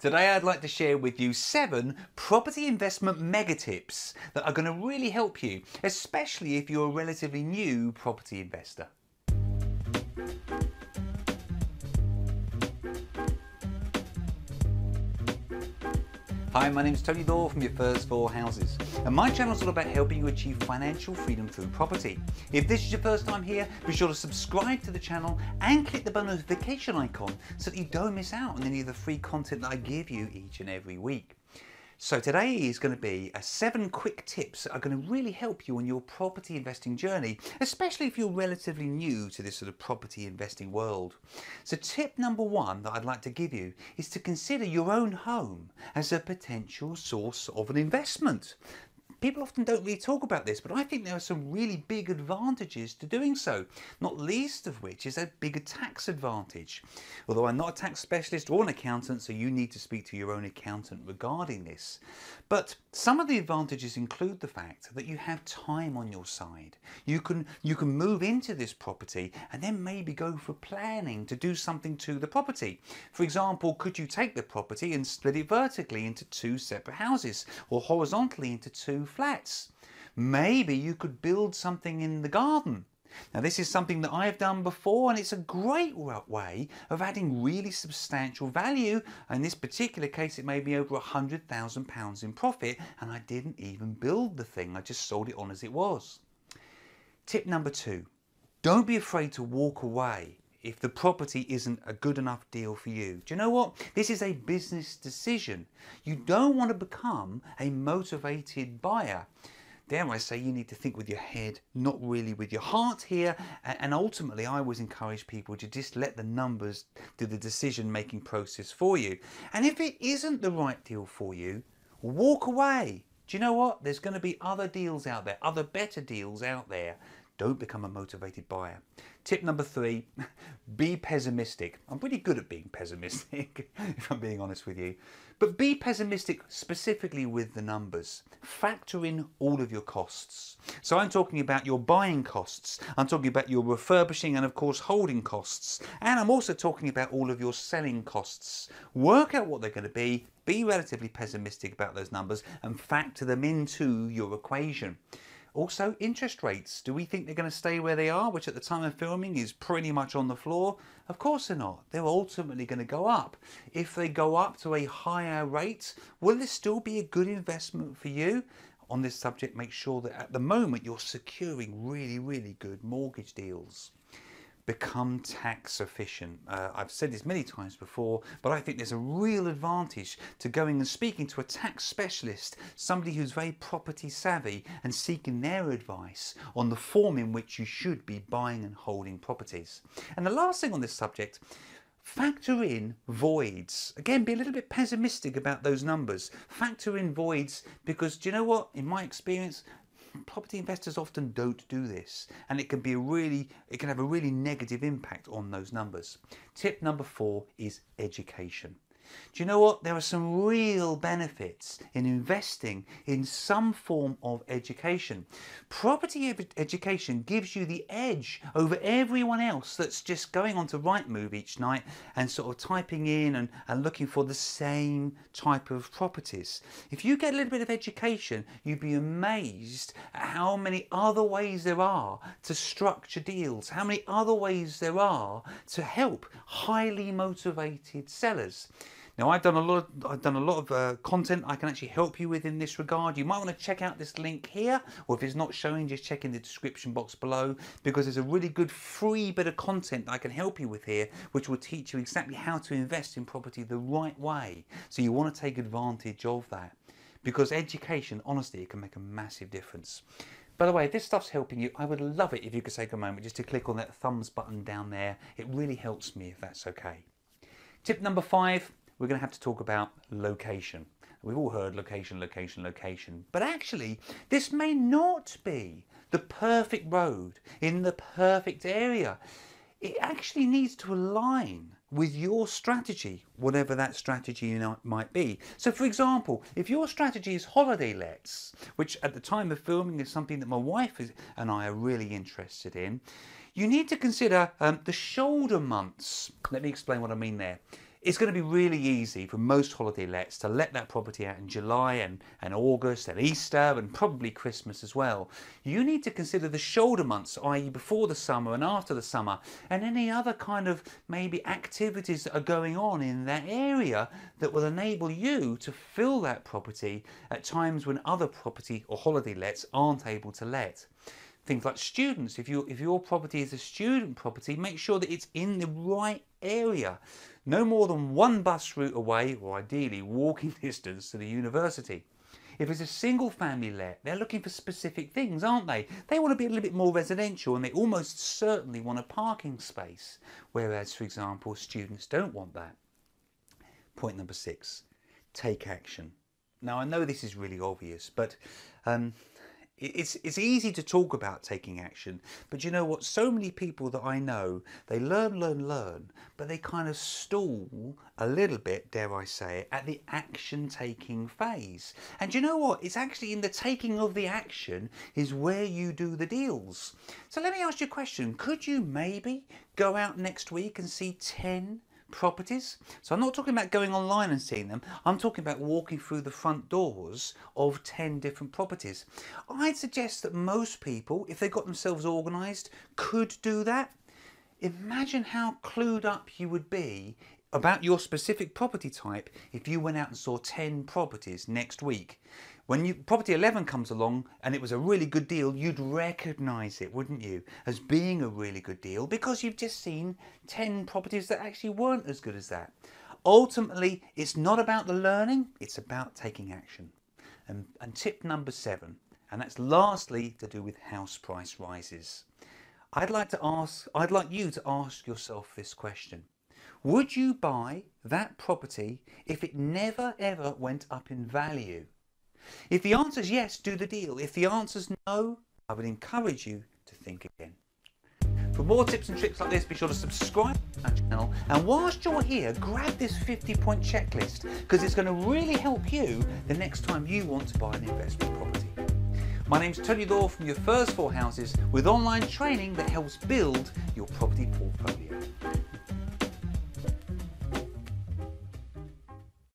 Today I'd like to share with you 7 property investment mega tips that are going to really help you, especially if you're a relatively new property investor. Hi, my name is Tony Dorr from Your First 4 Houses, and my channel is all about helping you achieve financial freedom through property. If this is your first time here, be sure to subscribe to the channel and click the bell notification icon so that you don't miss out on any of the free content that I give you each and every week. So today is going to be 7 quick tips that are going to really help you on your property investing journey, especially if you're relatively new to this sort of property investing world. So tip number 1 that I'd like to give you is to consider your own home as a potential source of an investment. People often don't really talk about this, but I think there are some really big advantages to doing so, not least of which is a bigger tax advantage. Although I'm not a tax specialist or an accountant, so you need to speak to your own accountant regarding this. But some of the advantages include the fact that you have time on your side. You can move into this property and then maybe go for planning to do something to the property. For example, could you take the property and split it vertically into 2 separate houses or horizontally into 2 flats? Maybe you could build something in the garden. Now this is something that I've done before, and it's a great way of adding really substantial value. In this particular case it made me over £100,000 in profit, and I didn't even build the thing, I just sold it on as it was. Tip number 2, don't be afraid to walk away if the property isn't a good enough deal for you. Do you know what? This is a business decision. You don't want to become a motivated buyer. Dare I say, you need to think with your head, not really with your heart here. And ultimately, I always encourage people to just let the numbers do the decision-making process for you. And if it isn't the right deal for you, walk away. Do you know what? There's going to be other deals out there, other better deals out there. Don't become a motivated buyer. Tip number 3, be pessimistic. I'm pretty good at being pessimistic, if I'm being honest with you. But be pessimistic specifically with the numbers. Factor in all of your costs. So I'm talking about your buying costs. I'm talking about your refurbishing and of course holding costs. And I'm also talking about all of your selling costs. Work out what they're going to be relatively pessimistic about those numbers and factor them into your equation. Also, interest rates. Do we think they're going to stay where they are, which at the time of filming is pretty much on the floor? Of course they're not. They're ultimately going to go up. If they go up to a higher rate, will this still be a good investment for you? On this subject, make sure that at the moment you're securing really good mortgage deals. Become tax efficient. I've said this many times before, but I think there's a real advantage to going and speaking to a tax specialist, somebody who's very property savvy, and seeking their advice on the form in which you should be buying and holding properties. And the last thing on this subject, factor in voids. Again, be a little bit pessimistic about those numbers. Factor in voids because, do you know what? In my experience, property investors often don't do this, and it can have a really negative impact on those numbers. Tip number 4 is education. Do you know what? There are some real benefits in investing in some form of education. Property education gives you the edge over everyone else that's just going on to Rightmove each night and sort of typing in and looking for the same type of properties. If you get a little bit of education, you'd be amazed at how many other ways there are to structure deals, how many other ways there are to help highly motivated sellers. Now I've done a lot of content I can actually help you with in this regard. You might want to check out this link here, or if it's not showing, just check in the description box below, because there's a really good free bit of content I can help you with here, which will teach you exactly how to invest in property the right way. So you want to take advantage of that, because education, honestly, it can make a massive difference. By the way, if this stuff's helping you, I would love it if you could take a moment just to click on that thumbs button down there. It really helps me if that's okay. Tip number 5. We're going to have to talk about location. We've all heard location, location, location, but actually this may not be the perfect road in the perfect area. It actually needs to align with your strategy, whatever that strategy might be. So for example, if your strategy is holiday lets, which at the time of filming is something that my wife and I are really interested in, you need to consider the shoulder months. Let me explain what I mean there. It's going to be really easy for most holiday lets to let that property out in July and August and Easter and probably Christmas as well. You need to consider the shoulder months, i.e. before the summer and after the summer, and any other kind of maybe activities that are going on in that area that will enable you to fill that property at times when other property or holiday lets aren't able to let. Things like students, if your property is a student property, make sure that it's in the right area. No more than one bus route away, or ideally walking distance to the university. If it's a single family let, they're looking for specific things, aren't they? They want to be a little bit more residential and they almost certainly want a parking space. Whereas, for example, students don't want that. Point number 6, take action. Now, I know this is really obvious, but it's easy to talk about taking action, but you know what? So many people that I know, they learn, but they kind of stall a little bit, dare I say it, at the action taking phase. And you know what? It's actually in the taking of the action is where you do the deals. So let me ask you a question. Could you maybe go out next week and see 10 properties? So I'm not talking about going online and seeing them. I'm talking about walking through the front doors of 10 different properties. I'd suggest that most people, if they got themselves organised, could do that. Imagine how clued up you would be about your specific property type if you went out and saw 10 properties next week. When property 11 comes along and it was a really good deal, you'd recognise it, wouldn't you, as being a really good deal because you've just seen 10 properties that actually weren't as good as that. Ultimately, it's not about the learning, it's about taking action. And tip number 7, and that's lastly to do with house price rises. I'd like you to ask yourself this question. Would you buy that property if it never ever went up in value? If the answer is yes, do the deal. If the answer is no, I would encourage you to think again. For more tips and tricks like this, be sure to subscribe to my channel. And whilst you're here, grab this 50-point checklist because it's going to really help you the next time you want to buy an investment property. My name's Tony Law from Your First 4 Houses with online training that helps build your property portfolio.